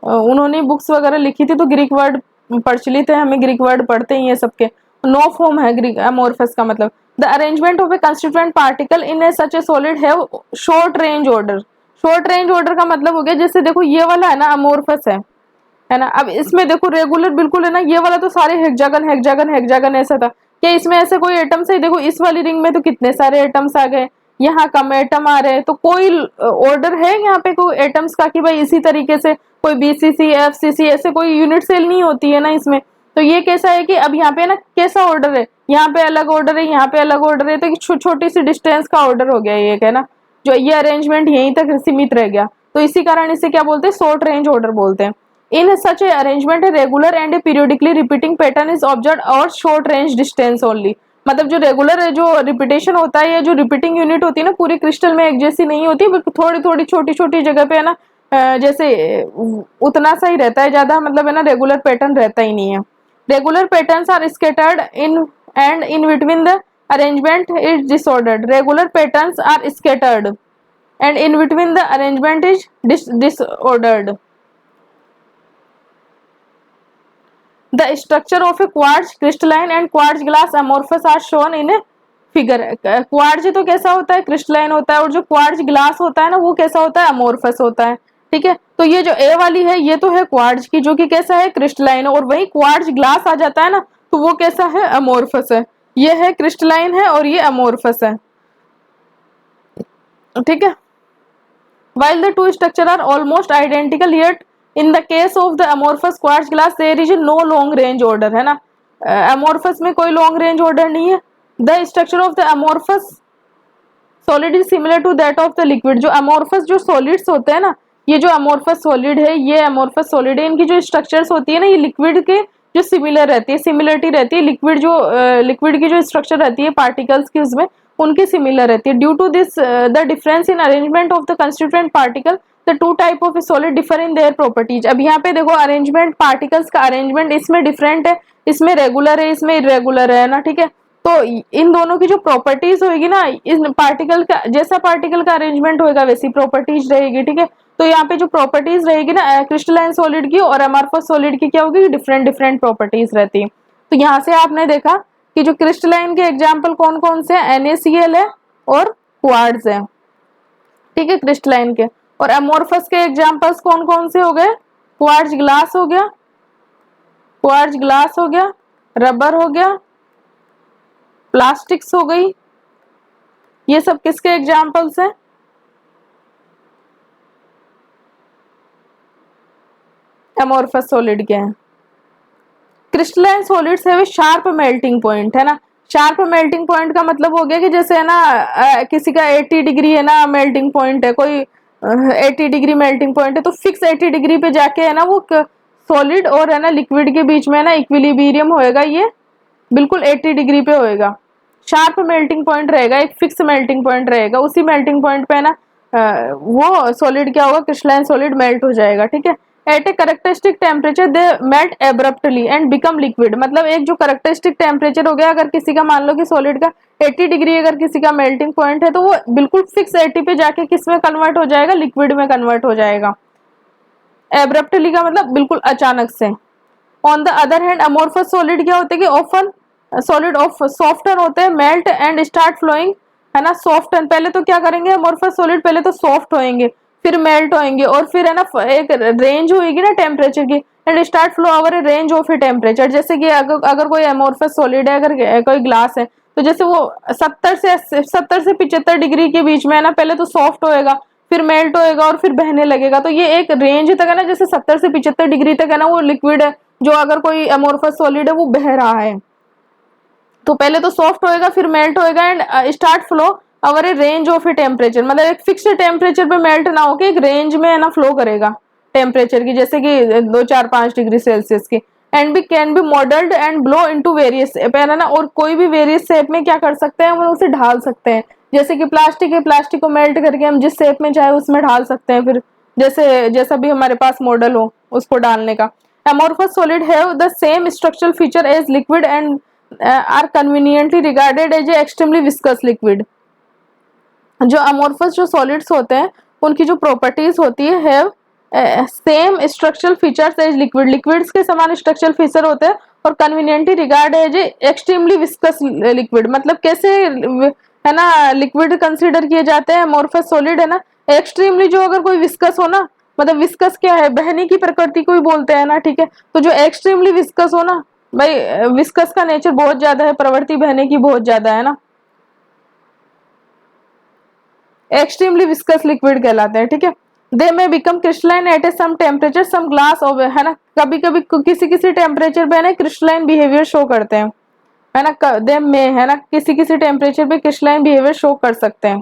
Speaker 1: उन्होंने बुक्स वगैरह लिखी थी, तो ग्रीक वर्ड प्रचलित है, हमें ग्रीक वर्ड पढ़ते ही है सबके। नो फॉर्म है ग्रीक अमोर्फस का मतलब। The arrangement of a constituent particle in A such A solid have short range order. Short range order का मतलब हो गया, जैसे देखो ये वाला है ना अमोर्फस है ना। अब इसमें देखो रेगुलर बिल्कुल है ना, ये वाला तो सारे हेक्सागन हेक्सागन हेक्सागन ऐसा था। क्या इसमें ऐसे कोई एटम्स है? देखो इस वाली रिंग में तो कितने सारे एटम्स आ गए, यहाँ कम एटम आ रहे हैं, तो कोई ऑर्डर है यहाँ पे कोई एटम्स का कि भाई इसी तरीके से कोई बीसीसी एफसीसी ऐसे कोई यूनिट सेल नहीं होती है ना इसमें। तो ये कैसा है कि अब यहाँ पे ना कैसा ऑर्डर है, यहाँ पे अलग ऑर्डर है, यहाँ पे अलग ऑर्डर है, तो छोटी सी डिस्टेंस का ऑर्डर हो गया ये, है ना, जो ये अरेंजमेंट यहीं तक सीमित रह गया, तो इसी कारण इसे क्या बोलते हैं? शॉर्ट रेंज ऑर्डर बोलते हैं। In such a arrangement a regular and a periodically repeating pattern is observed और शॉर्ट रेंज डिस्टेंस ओनली। मतलब जो रेगुलर है, जो रिपीटेशन होता है, या जो रिपीटिंग यूनिट होती है ना, पूरी क्रिस्टल में एक जैसी नहीं होती, थोड़ी थोड़ी छोटी छोटी जगह पे है ना, जैसे उतना सा ही रहता है, ज्यादा मतलब है ना रेगुलर पैटर्न रहता ही नहीं है। Regular patterns are scattered in and in between the arrangement is disordered. Regular patterns are scattered and in between the arrangement is disordered. The structure of a quartz crystalline and quartz glass amorphous are shown in a figure। Quartz तो कैसा होता है? Crystalline होता है, और जो quartz glass होता है ना वो कैसा होता है? अमोर्फस होता है, ठीक है। तो ये जो ए वाली है ये तो है क्वार्ट्ज की, जो कि कैसा है? क्रिस्टलाइन, और वही क्वार्ट्ज ग्लास आ जाता है ना तो वो कैसा है? अमोर्फस है। ये है क्रिस्टलाइन है और ये अमोर्फस है, ठीक है। While the two structure are almost identical, yet in the case of the amorphous quartz glass there is no long range order, है ना। amorphous में कोई long range order नहीं है। The structure of the amorphous solid is similar to that of the liquid। जो amorphous जो solids होते हैं ना, ये जो amorphous solid है, ये amorphous solid है, इनकी जो structures होती है ना, ये liquid के जो similar रहती है, similarity रहती है, liquid जो liquid की जो structure रहती है particles की, उसमें उनकी सिमिलर रहती है। Due to this the difference in arrangement of the constituent particle the two type of solid differ in their properties. अब यहाँ पे देखो अरेंजमेंट, पार्टिकल्स का अरेंजमेंट इसमें डिफरेंट है, इसमें रेगुलर है, इसमें इरेगुलर है ना, ठीक है। तो इन दोनों की जो प्रॉपर्टीज होगी ना, इस पार्टिकल का जैसा पार्टिकल का अरेंजमेंट होगा वैसी प्रॉपर्टीज रहेगी, ठीक है। तो यहाँ पे जो प्रॉपर्टीज रहेगी ना क्रिस्टलाइन सॉलिड की और अमॉर्फस सॉलिड की क्या होगी? डिफरेंट डिफरेंट प्रॉपर्टीज रहती है। तो यहाँ से आपने देखा कि जो क्रिस्टलाइन के एग्जाम्पल कौन कौन से हैं? NaCl है और क्वार्ट्ज है, ठीक है, क्रिस्टलाइन के। और अमोर्फस के एग्जाम्पल्स कौन कौन से हो गए? क्वार्ट्ज ग्लास हो गया, क्वार्ट्ज ग्लास हो गया, रबर हो गया, प्लास्टिक्स हो गई, ये सब किसके एग्जाम्पल्स हैं? अमोर्फस सॉलिड के हैं। क्रिस्टलाइन सॉलिड्स है शार्प मेल्टिंग पॉइंट, है ना। शार्प मेल्टिंग पॉइंट का मतलब हो गया कि जैसे है ना किसी का 80 डिग्री है ना मेल्टिंग पॉइंट है, कोई 80 डिग्री मेल्टिंग पॉइंट है, तो फिक्स 80 डिग्री पे जाके है ना वो सॉलिड और है ना लिक्विड के बीच में है ना इक्विलिब्रियम होएगा, ये बिल्कुल 80 डिग्री पे होएगा। शार्प मेल्टिंग पॉइंट रहेगा, एक फिक्स मेल्टिंग पॉइंट रहेगा, उसी मेल्टिंग पॉइंट पे है ना वो सॉलिड क्या होगा? क्रिस्टलाइन सॉलिड मेल्ट हो जाएगा, ठीक है। At a characteristic temperature they melt abruptly and become liquid. मतलब एक जो करेक्टरिस्टिक टेम्परेचर हो गया, अगर किसी का मान लो कि सॉलिड का 80 डिग्री अगर किसी का मेल्टिंग पॉइंट है, तो वो बिल्कुल फिक्स 80 पे जाके किस में कन्वर्ट हो जाएगा? लिक्विड में कन्वर्ट हो जाएगा। एब्रप्टली का मतलब बिल्कुल अचानक से। On the other hand amorphous solid क्या होते हैं कि ऑफन सॉलिड ऑफ सॉफ्टन होते हैं, मेल्ट एंड स्टार्ट फ्लोइंग, है ना। सॉफ्टन पहले तो क्या करेंगे? अमोर्फस सॉलिड पहले तो सॉफ्ट होएंगे, फिर मेल्ट होएंगे, और फिर है ना एक रेंज होगी ना टेम्परेचर की, and start flow over A range of a temperature. जैसे कि अगर कोई अमोर्फस सॉलिड है, अगर कोई ग्लास है, तो जैसे वो 70 से 75 डिग्री के बीच में है ना, पहले तो सॉफ्ट होएगा, फिर मेल्ट होएगा और फिर बहने लगेगा। तो ये एक रेंज तक है ना, जैसे 70 से 75 डिग्री तक है ना वो लिक्विड है, जो अगर कोई अमोर्फस सॉलिड है वो बह रहा है, तो पहले तो सॉफ्ट होएगा, फिर मेल्ट होएगा, and start flow over A range of a temperature. मतलब एक फिक्स्ड टेम्परेचर पे मेल्ट ना होके एक रेंज में है ना फ्लो करेगा टेम्परेचर की, जैसे कि 2, 4, 5 डिग्री सेल्सियस की। And be can be moulded and blow into various shape, है ना, और कोई भी वेरियस शेप में क्या कर सकते हैं, हम उसे ढाल सकते हैं। जैसे कि प्लास्टिक है, प्लास्टिक को मेल्ट करके हम जिस शेप में चाहे उसमें ढाल सकते हैं, फिर जैसे जैसा भी हमारे पास मॉडल हो उसको डालने का। amorphous solid have the same structural feature as liquid and are conveniently regarded as a extremely viscous liquid। जो अमोर्फस जो सॉलिड्स होते हैं उनकी जो प्रॉपर्टीज होती है have same structural features as liquid, liquids के समान स्ट्रक्चरल फीचर होते हैं, और conveniently regard as extremely viscous liquid, मतलब कैसे है ना लिक्विड कंसीडर किए जाते हैं अमोर्फस सॉलिड, है ना, एक्सट्रीमली जो अगर कोई विस्कस हो ना, मतलब विस्कस क्या है, बहने की प्रकृति को ही बोलते हैं ना, ठीक है, तो जो एक्सट्रीमली विस्कस हो ना भाई, विस्कस का नेचर बहुत ज्यादा है, प्रवृत्ति बहने की बहुत ज्यादा है ना, एक्सट्रीमली विस्कस लिक्विड कहलाते हैं, ठीक है। They may become crystalline at a some temperature, some glass of, है ना, कभी कभी किसी किसी टेम्परेचर पे ना क्रिस्टलाइन बिहेवियर शो करते हैं, है ना, दे में, है ना, किसी किसी टेम्परेचर पे क्रिस्टलाइन बिहेवियर शो कर सकते हैं।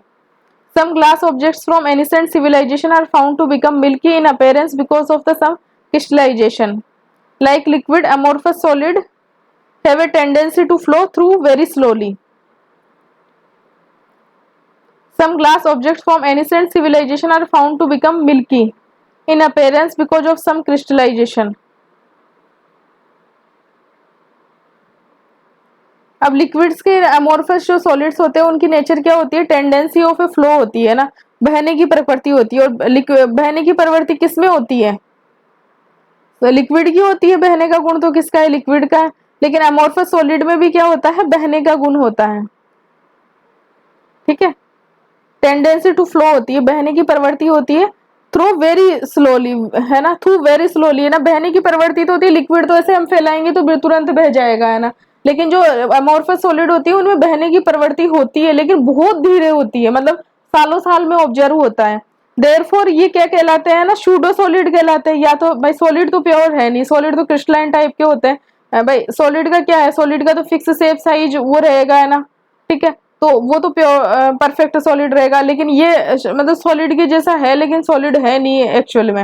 Speaker 1: Some glass objects from ancient civilization are found to become milky in appearance because of the some crystallization, like liquid amorphous solid have a tendency to flow through very slowly. Some glass objects from ancient civilization are found to become milky in appearance because of some crystallization। अब liquids के amorphous जो solids होते हैं उनकी nature क्या होती है, tendency of A flow होती है ना, बहने की प्रवृत्ति होती है, और बहने की प्रवृत्ति किसमें होती है, तो लिक्विड की होती है, बहने का गुण तो किसका है, लिक्विड का है, लेकिन अमोर्फस सॉलिड में भी क्या होता है, बहने का गुण होता है, ठीक है, टेंडेंसी टू फ्लो होती है, बहने की प्रवृत्ति होती है, थ्रू वेरी स्लोली, है ना, थ्रू वेरी स्लोली, है ना, बहने की प्रवृत्ति तो होती है, लिक्विड तो ऐसे हम फैलाएंगे तो तुरंत बह जाएगा, है ना, लेकिन जो अमोर्फस सॉलिड होती है उनमें बहने की प्रवृत्ति होती है, लेकिन बहुत धीरे होती है, मतलब सालों साल में ऑब्जर्व होता है। देयरफॉर ये क्या कहलाते हैं ना, सूडो सॉलिड कहलाते हैं। या तो भाई सॉलिड तो प्योर है नहीं, सॉलिड तो क्रिस्टलाइन टाइप के होते हैं भाई, सॉलिड का क्या है, सॉलिड का तो फिक्स शेप साइज वो रहेगा, है ना, ठीक है, तो वो तो प्योर परफेक्ट सॉलिड रहेगा, लेकिन ये मतलब सॉलिड के जैसा है लेकिन सॉलिड है नहीं एक्चुअल में,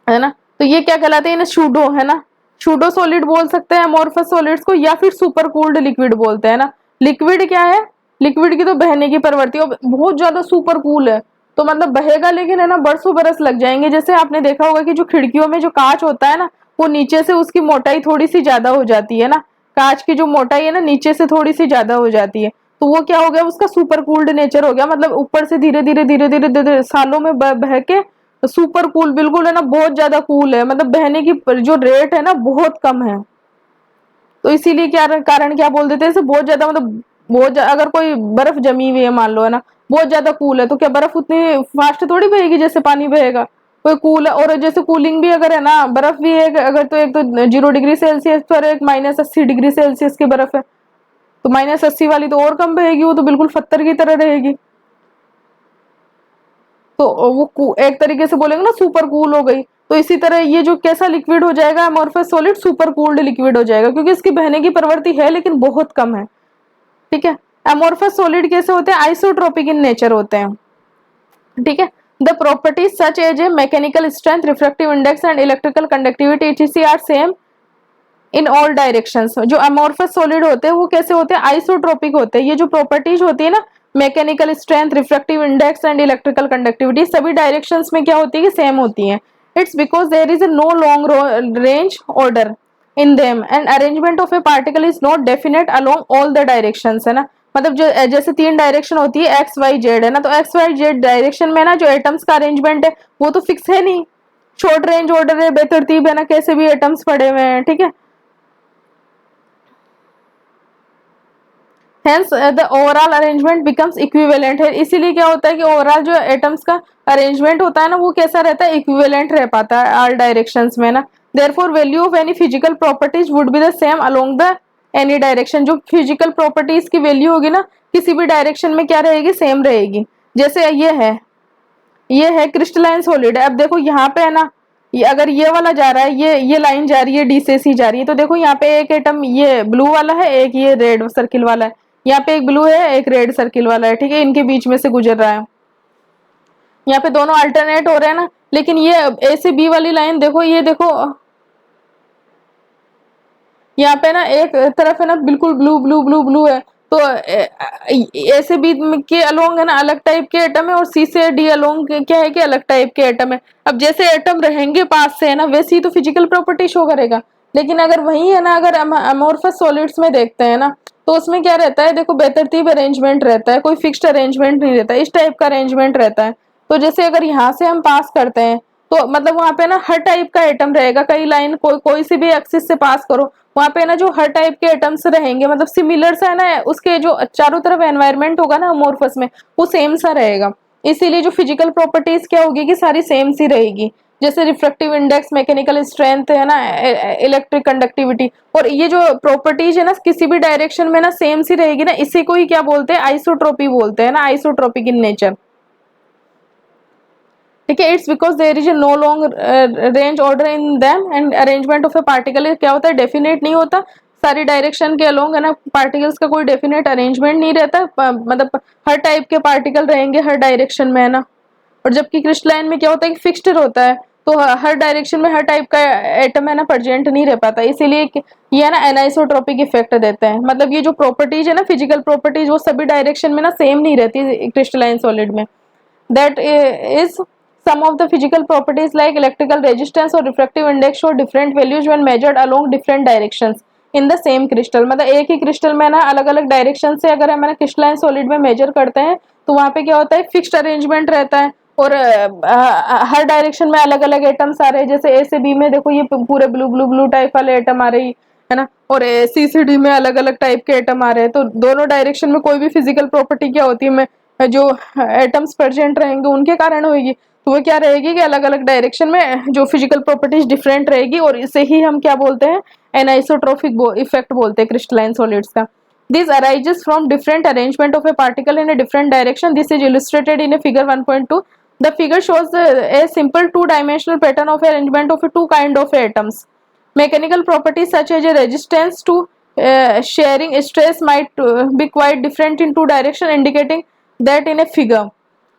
Speaker 1: है ना, तो ये क्या कहलाते हैं, इन्हें सूडो, है ना, सूडो सॉलिड बोल सकते हैं अमोर्फस सॉलिड्स को, या फिर सुपर कूल्ड लिक्विड बोलते हैं ना। लिक्विड क्या है, लिक्विड की तो बहने की प्रवृत्ति और बहुत ज्यादा सुपर कूल है, तो मतलब बहेगा लेकिन, है ना, बरसों बरस लग जाएंगे। जैसे आपने देखा होगा कि जो खिड़कियों में जो कांच होता है ना, वो नीचे से उसकी मोटाई थोड़ी सी ज्यादा हो जाती है ना, कांच की जो मोटाई है ना नीचे से थोड़ी सी ज्यादा हो जाती है, तो वो क्या हो गया, उसका सुपर कूल्ड नेचर हो गया, मतलब ऊपर से धीरे धीरे धीरे धीरे धीरे सालों में बह के सुपर कूल, बिल्कुल, है ना, बहुत ज्यादा कूल है, मतलब बहने की जो रेट है ना बहुत कम है, तो इसीलिए क्या कारण क्या बोल देते हैं इसे, बहुत ज्यादा, मतलब बहुत अगर कोई बर्फ जमी हुई है मान लो, है ना, बहुत ज्यादा कूल है, तो क्या बर्फ उतनी फास्ट थोड़ी बहेगी जैसे पानी बहेगा, कोई कूल है, और जैसे कूलिंग भी अगर है ना, बर्फ भी है अगर, तो एक तो 0 डिग्री सेल्सियस पर, एक -80 डिग्री सेल्सियस की बर्फ है, तो -80 वाली तो और कम बहेगी, वो तो बिल्कुल पत्थर की तरह रहेगी, तो वो एक तरीके से बोलेंगे ना सुपर कूल हो गई। तो इसी तरह ये जो कैसा लिक्विड हो जाएगा amorphous solid, super cooled liquid हो जाएगा, क्योंकि इसकी बहने की प्रवृत्ति है लेकिन बहुत कम है, ठीक है। अमोर्फस सॉलिड कैसे होते हैं, आइसोट्रोपिक इन नेचर होते हैं, ठीक है। The properties such as a mechanical strength, refractive index and electrical conductivity etc are same in all directions. जो अमोर्फस सॉलिड होते हैं वो कैसे होते हैं, आइसोट्रोपिक होते हैं। ये जो प्रॉपर्टीज होती है ना, mechanical strength, refractive index and electrical conductivity, सभी डायरेक्शंस में क्या होती है कि सेम होती है। It's because there is no long range order in them and arrangement of a particle is not definite along all the directions, है ना, मतलब जो जैसे 3 डायरेक्शन होती है एक्स वाई जेड, है ना, तो एक्स वाई जेड डायरेक्शन में ना जो एटम्स का अरेंजमेंट है वो तो फिक्स है नहीं, शॉर्ट रेंज ऑर्डर है, बेतरतीब, है ना, कैसे भी एटम्स पड़े हुए हैं, ठीक है। Hence the overall arrangement becomes equivalent है, इसीलिए क्या होता है कि ओवरऑल जो एटम्स का अरेंजमेंट होता है ना वो कैसा रहता है, इक्विवेलेंट रह पाता है ऑल डायरेक्शंस में ना। therefore value of any physical properties would be the same along the any direction. जो फिजिकल प्रॉपर्टीज की वैल्यू होगी ना किसी भी डायरेक्शन में क्या रहेगी, सेम रहेगी। जैसे ये है क्रिस्टलाइन सॉलिड है, अब देखो यहाँ पे है ना, ये अगर ये वाला जा रहा है, ये लाइन जा रही है डी से सी जा रही है, तो देखो यहाँ पे एक एटम ये ब्लू वाला है, एक ये रेड सर्किल वाला है, यहाँ पे एक ब्लू है एक रेड सर्किल वाला है, ठीक है, इनके बीच में से गुजर रहा है, यहाँ पे दोनों अल्टरनेट हो रहे हैं ना। लेकिन ये ए से बी वाली लाइन देखो, ये देखो यहाँ पे ना एक तरफ है ना बिल्कुल ब्लू ब्लू ब्लू ब्लू है, तो ए से बी के अलोंग है ना अलग टाइप के एटम है, और सी से डी अलोंग क्या है कि अलग टाइप के एटम है। अब जैसे एटम रहेंगे पास से है ना, वैसे ही तो फिजिकल प्रॉपर्टी शो करेगा। लेकिन अगर वही है ना, अगर अमोर्फस सॉलिड्स में देखते हैं ना, तो उसमें क्या रहता है, देखो बेतरतीब अरेंजमेंट रहता है, कोई फिक्स्ड अरेंजमेंट नहीं रहता, इस टाइप का अरेंजमेंट रहता है। तो जैसे अगर यहाँ से हम पास करते हैं, तो मतलब वहां पे ना हर टाइप का एटम रहेगा, कई लाइन कोई कोई सी भी एक्सिस से पास करो, वहां पे ना जो हर टाइप के एटम्स रहेंगे, मतलब सिमिलर सा है ना, उसके जो चारों तरफ एनवायरनमेंट होगा ना अमोर्फस में, वो सेम सा रहेगा। इसीलिए जो फिजिकल प्रॉपर्टीज क्या होगी कि सारी सेम सी रहेगी, जैसे रिफ्रैक्टिव इंडेक्स, मैकेनिकल स्ट्रेंथ है ना, इलेक्ट्रिक कंडक्टिविटी, और ये जो प्रॉपर्टीज है ना किसी भी डायरेक्शन में ना सेम सी रहेगी ना, इसी को ही क्या बोलते हैं, आइसोट्रोपी बोलते हैं ना, आइसोट्रोपिक इन नेचर। ठीक है, it's because there is no long range order in them, and arrangement of a particle क्या होता है, डेफिनेट नहीं होता, सारी डायरेक्शन के अलोंग है ना पार्टिकल्स का कोई डेफिनेट अरेंजमेंट नहीं रहता, मतलब हर टाइप के पार्टिकल रहेंगे हर डायरेक्शन में है ना। और जबकि क्रिस्टलाइन में क्या होता है कि फिक्स्ड होता है, तो हर डायरेक्शन में हर टाइप का एटम है ना प्रेजेंट नहीं रह पाता, इसीलिए ये ना एनाइसोट्रोपिक इफेक्ट देते हैं। मतलब ये जो प्रॉपर्टीज है ना फिजिकल प्रॉपर्टीज, वो सभी डायरेक्शन में ना सेम नहीं रहती क्रिस्टलाइन सॉलिड में। That is some of the physical properties like electrical resistance or refractive index show different values when measured along different directions in the same crystal। मतलब एक ही crystal में ना अलग अलग डायरेक्शन से अगर हम क्रिस्टलाइन सॉलिड में मेजर करते हैं, तो वहां पे क्या होता है, फिक्स्ड अरेंजमेंट रहता है, और हर डायरेक्शन में अलग अलग एटम्स आ रहे हैं। जैसे ए से बी में देखो ये पूरे ब्लू ब्लू ब्लू टाइप वाले एटम आ रही है ना, और सी से डी में अलग अलग टाइप के एटम आ रहे हैं। तो दोनों डायरेक्शन में कोई भी फिजिकल प्रॉपर्टी क्या होती है, जो एटम्स प्रेजेंट रहेंगे उनके कारण होगी, तो वो क्या रहेगी कि अलग अलग डायरेक्शन में जो फिजिकल प्रॉपर्टीज डिफरेंट रहेगी, और इसे ही हम क्या बोलते हैं, एनाइसोट्रोपिक इफेक्ट बोलते हैं क्रिस्टलाइन सॉलिड्स का। This arises from different arrangement of a particle in a different direction. This is illustrated in a figure 1.2। The figure shows a simple two dimensional pattern of arrangement of two kind of atoms. Mechanical properties such as a resistance to sharing stress might be quite different in two directions, indicating that in a figure.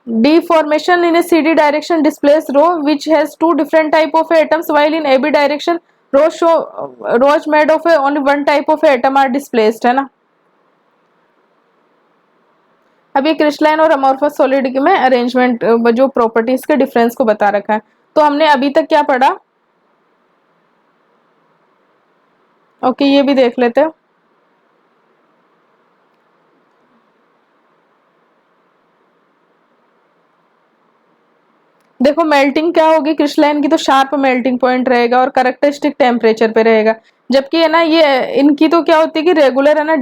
Speaker 1: Deformation in a CD direction displays row which has two different type of atoms, while in AB direction rows made of only one type of atom are displaced, है ना। अब ये crystalline और amorphous solid में arrangement जो properties के difference को बता रखा है। तो हमने अभी तक क्या पढ़ा, ओके ये भी देख लेते हैं। देखो मेल्टिंग क्या होगी क्रिस्टलाइन की, तो शार्प मेल्टिंग पॉइंट रहेगा और कैरेक्टरिस्टिक टेम्परेचर पे रहेगा। जबकि है ना ये इनकी तो क्या होती है कि रेगुलर है ना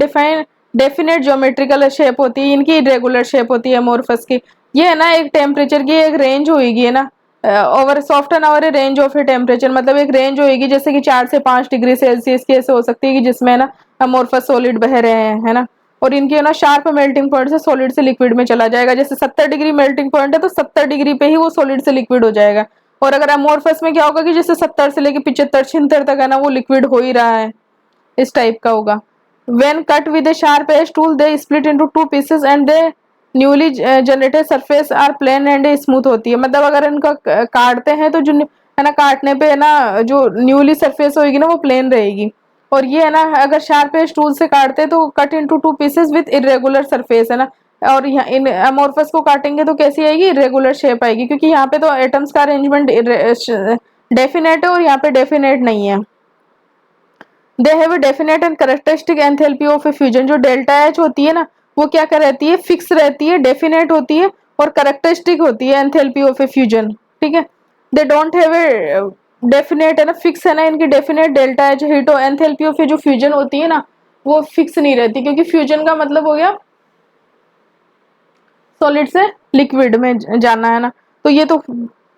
Speaker 1: डेफिनेट ज्योमेट्रिकल शेप होती है, इनकी इरेगुलर शेप होती है अमोर्फस की। ये है ना एक टेम्परेचर की एक रेंज होगी है ना, over soft and over A range of a temperature, मतलब एक रेंज होगी जैसे कि 4 से 5 डिग्री सेल्सियस की ऐसे हो सकती है कि जिसमें ना अमोर्फस सॉलिड बह रहे हैं, है ना। और इनकी है ना शार्प मेल्टिंग पॉइंट से सॉलिड से लिक्विड में चला जाएगा। जैसे 70 डिग्री मेल्टिंग पॉइंट है, तो 70 डिग्री पे ही वो सॉलिड से लिक्विड हो जाएगा। और अगर अमोर्फस में क्या होगा कि जैसे 70 से लेके 75 76 तक है ना वो लिक्विड हो ही रहा है, इस टाइप का होगा। When cut with a sharp edge tool, they split into two pieces and the newly generated surface are plain and smooth होती है। मतलब अगर इनका काटते हैं तो जो है ना काटने पे है ना जो न्यूली सरफेस होगी ना वो प्लेन रहेगी। और ये है ना अगर शार्प एज टूल से काटते हैं तो cut into two pieces with irregular surface, है ना। और यहाँ इन अमोर्फस को काटेंगे तो कैसी आएगी, इरेगुलर शेप आएगी, क्योंकि यहाँ पे तो एटम्स का अरेंजमेंट डेफिनेट है और यहाँ पे डेफिनेट नहीं है। They have a definite and characteristic enthalpy of A fusion. जो डेल्टा एच होती है ना वो क्या कर रहती है, फिक्स रहती है, डेफिनेट होती है और कैरेक्टरिस्टिक होती है एंथैल्पी ऑफ ए फ्यूजन। ठीक है, they don't have a definite है ना, फिक्स है ना इनकी डेफिनेट डेल्टा एच हीट और एंथैल्पी ऑफ जो फ्यूजन होती है ना वो फिक्स नहीं रहती, क्योंकि फ्यूजन का मतलब हो गया सॉलिड से लिक्विड में जाना, है ना। तो ये तो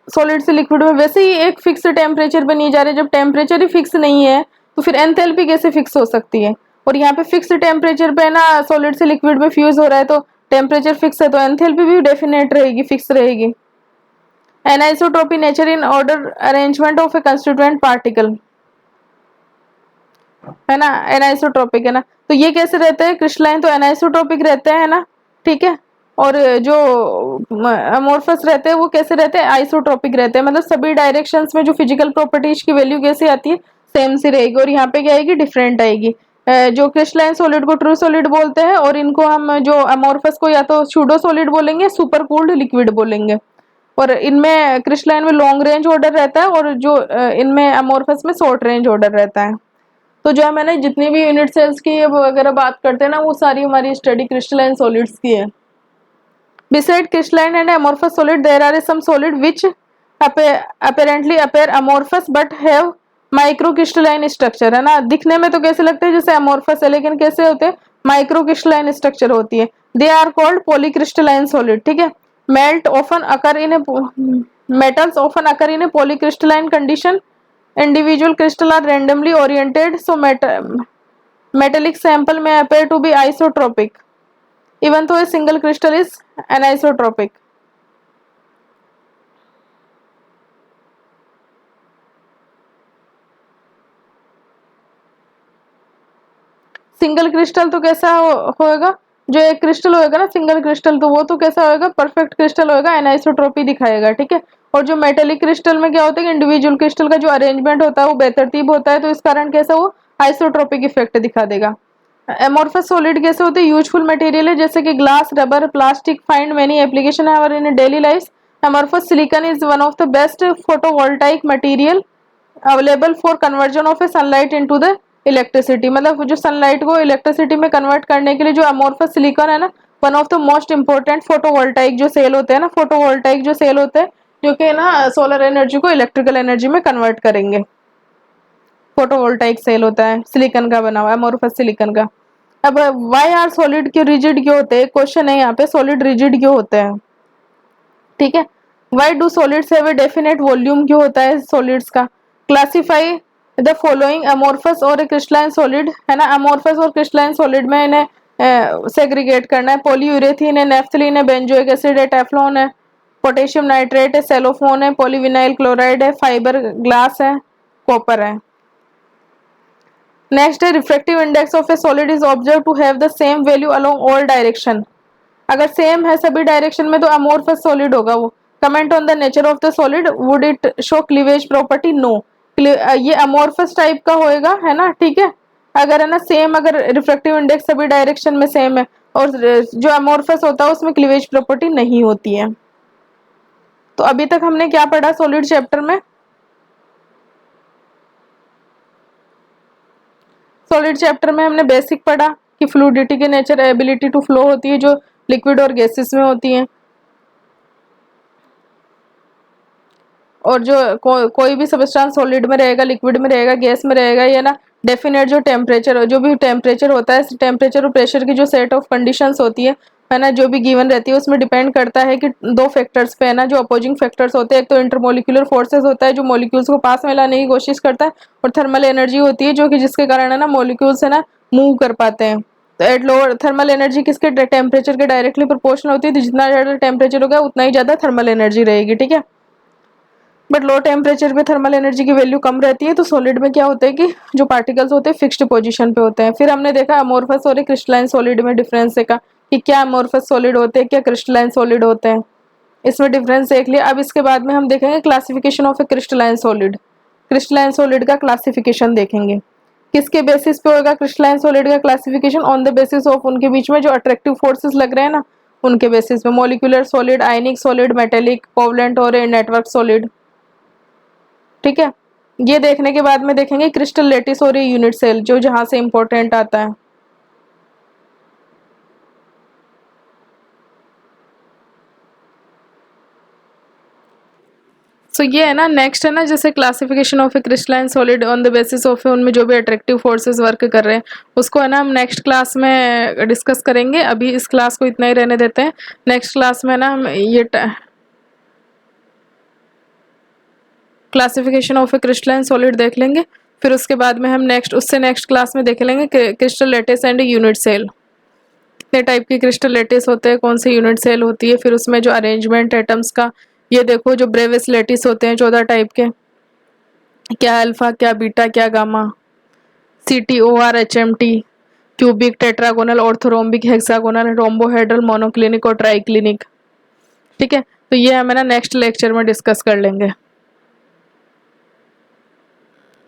Speaker 1: सॉलिड से लिक्विड में वैसे ही एक फिक्स टेम्परेचर पे नहीं जा रहे। जब टेम्परेचर ही फिक्स नहीं है तो फिर एंथैल्पी कैसे फिक्स हो सकती है। और यहाँ पे फिक्स टेम्परेचर पे ना सॉलिड से लिक्विड में फ्यूज हो रहा है, तो टेम्परेचर फिक्स है तो एंथैल्पी भी डेफिनेट रहेगी, फिक्स रहेगी। Anisotropy nature in order arrangement of a constituent particle, है ना, एनाइसोट्रोपिक है ना। तो ये कैसे रहते हैं, क्रिस्टलाइन तो एनाइसोट्रोपिक रहते हैं ना, ठीक है। और जो अमोर्फस रहते हैं वो कैसे रहते हैं, आइसोट्रोपिक रहते हैं। मतलब सभी डायरेक्शंस में जो फिजिकल प्रॉपर्टीज की वैल्यू कैसे आती है, सेम सी रहेगी, और यहाँ पे क्या आएगी, डिफरेंट आएगी। जो क्रिस्टलाइन सॉलिड को ट्रू सॉलिड बोलते हैं, और इनको हम जो अमोर्फस को या तो सूडो सॉलिड बोलेंगे, सुपर कूल्ड लिक्विड बोलेंगे। और इनमें क्रिस्टलाइन में लॉन्ग रेंज ऑर्डर रहता है, और जो इनमें अमोर्फस में शॉर्ट रेंज ऑर्डर रहता है। तो जो है मैंने जितनी भी यूनिट सेल्स की वगैरह बात करते हैं ना, वो सारी हमारी स्टडी क्रिस्टलाइन सॉलिड्स की है। Beside crystalline and amorphous solid, there are some solid which apparently appear amorphous but have microcrystalline structure, है ना। दिखने में तो कैसे लगते हैं जैसे अमोर्फस है, लेकिन कैसे होते हैं, माइक्रोक्रिस्टलाइन स्ट्रक्चर होती है। They are called polycrystalline solid, ठीक है। Melt often occur in a metals often occur in a polycrystalline condition. Individual crystal are randomly oriented, so metallic sample may appear to be isotropic even though a single crystal is anisotropic. Single crystal तो कैसा होएगा, जो एक crystal होएगा ना single crystal, तो वो तो कैसा होएगा, परफेक्ट क्रिस्टल होएगा, एनाइसोट्रोपी दिखाएगा, ठीक है। और जो मेटेलिक क्रिस्टल में क्या होता है कि इंडिविजुअल क्रिस्टल का जो अरेंजमेंट होता है वो बेतरतीब होता है, तो इस कारण कैसा वो आइसोट्रोपिक इफेक्ट दिखा देगा। एमोर्फस सॉलिड कैसे होते हैं, यूजफुल मटेरियल है, जैसे कि glass, rubber, plastic, find many application है और in daily life. Amorphous silicon is one of the best photovoltaic material available for conversion of a sunlight into the electricity. मतलब जो सनलाइट को इलेक्ट्रिसिटी में convert करने के लिए जो अमोर्फस सिलिकॉन है ना, one of the most important photovoltaic जो सेल होते हैं ना, फोटोवोल्टाइक जो सेल होते हैं जो कि ना सोलर एनर्जी को इलेक्ट्रिकल एनर्जी में कन्वर्ट करेंगे, फोटोवोल्टाइक सेल होता है, सिलिकॉन का बना हुआ है, अमोर्फस सिलिकॉन का। अब वाई आर सॉलिड क्यों रिजिड क्यों होते हैं, क्वेश्चन है यहाँ पे, सॉलिड रिजिड क्यों होते हैं, ठीक है। Why do solids have a definite volume क्यों होता है सॉलिड्स का। क्लासिफाई द फॉलोइंग अमोर्फस और ए क्रिस्टलाइन सॉलिड, है ना। अमोर्फस और क्रिस्टलाइन सॉलिड में इन्हें सेग्रीगेट करना है। पॉलीयूरेथीन है, नेफ्थलीन है, बेंजोइक एसिड है, टेफ्लॉन है, पोटेशियम नाइट्रेट है, सेलोफोन है, पॉलीविनाइल क्लोराइड है, फाइबर ग्लास है, कॉपर है। नेक्स्ट है refractive index of a solid is observe to have the same value along all direction. अगर सेम है सभी डायरेक्शन में तो अमोर्फस सॉलिड होगा वो। Comment on the nature of the solid, would it show cleavage property, no. ये amorphous type का होएगा, है ना, ठीक है। अगर है ना सेम, अगर रिफ्रैक्टिव इंडेक्स सभी डायरेक्शन में सेम है, और जो अमोर्फस होता है उसमें क्लीवेज प्रॉपर्टी नहीं होती है। तो अभी तक हमने क्या पढ़ा सॉलिड चैप्टर में, सॉलिड चैप्टर में हमने बेसिक पढ़ा कि फ्लूइडिटी के नेचर, एबिलिटी टू फ्लो होती है जो लिक्विड और गैसेस में होती है, और जो कोई भी सब्सटेंस सॉलिड में रहेगा, लिक्विड में रहेगा, गैस में रहेगा, ये ना डेफिनेट जो टेम्परेचर, जो भी टेम्परेचर होता है, टेम्परेचर और प्रेशर की जो सेट ऑफ कंडीशंस होती है ना, जो भी गिवन रहती है उसमें डिपेंड करता है कि दो फैक्टर्स पे, है ना, जो अपोजिंग फैक्टर्स होते हैं। एक तो इंटरमोलिकुलर फोर्सेस होता है जो मॉलिक्यूल्स को पास में लाने की कोशिश करता है, और थर्मल एनर्जी होती है जो कि जिसके कारण है ना मॉलिक्यूल्स है ना मूव कर पाते हैं। तो एट लोअर थर्मल एनर्जी किसके टेम्परेचर के डायरेक्टली प्रोपोर्शनल होती है, तो जितना ज़्यादा टेम्परेचर होगा उतना ही ज़्यादा थर्मल एनर्जी रहेगी, ठीक है। बट लो टेम्परेचर पे थर्मल एनर्जी की वैल्यू कम रहती है, तो सॉलिड में क्या होता है कि जो पार्टिकल्स होते हैं फिक्स्ड पोजीशन पे होते हैं। फिर हमने देखा अमोर्फस और क्रिस्टलाइन सॉलिड में डिफरेंस देखा कि क्या अमोर्फस सॉलिड होते हैं, क्या क्रिस्टलाइन सॉलिड होते हैं, इसमें डिफरेंस देख लिया। अब इसके बाद में हम देखेंगे classification of a crystalline solid. Crystalline solid का क्लासिफिकेशन देखेंगे, किसके बेसिस पे होगा क्रिस्टलाइन सॉलिड का classification, on the basis of उनके बीच में जो अट्रैक्टिव फोर्सेस लग रहे हैं ना उनके बेसिस पे। मॉलिक्यूलर सॉलिड, आयनिक सॉलिड, मेटेलिक, कोवलेंट और नेटवर्क सॉलिड, ठीक है। ये देखने के बाद में देखेंगे क्रिस्टल लेटिस और यूनिट सेल, जो जहां से इंपॉर्टेंट आता है। सो ये है ना, नेक्स्ट है ना, जैसे classification of a crystalline solid on the basis of उनमें जो भी अट्रैक्टिव फोर्सेस वर्क कर रहे हैं उसको है ना हम नेक्स्ट क्लास में डिस्कस करेंगे। अभी इस क्लास को इतना ही रहने देते हैं। नेक्स्ट क्लास में ना हम ये classification of a crystalline solid देख लेंगे। फिर उसके बाद में हम नेक्स्ट क्लास में देख लेंगे crystal lattice and unit cell, कितने टाइप के क्रिस्टल लेटिस होते हैं, कौन सी यूनिट सेल होती है, फिर उसमें जो अरेंजमेंट एटम्स का, ये देखो जो ब्रेविस लेटिस होते हैं 14 टाइप के, क्या अल्फा, क्या बीटा, क्या gamma, CTOR, HMT, cubic, tetragonal, orthorhombic, hexagonal, rhombohedral, monoclinic और ट्राइक्लिनिक, ठीक है। तो ये हम ना नेक्स्ट लेक्चर में डिस्कस कर लेंगे।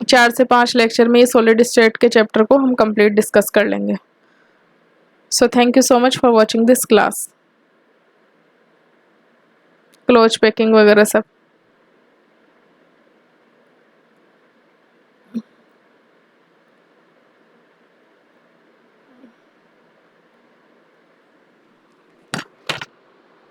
Speaker 1: 4 से 5 लेक्चर में ये सॉलिड स्टेट के चैप्टर को हम कंप्लीट डिस्कस कर लेंगे। So thank you so much for watching this class. Close packing वगैरह सब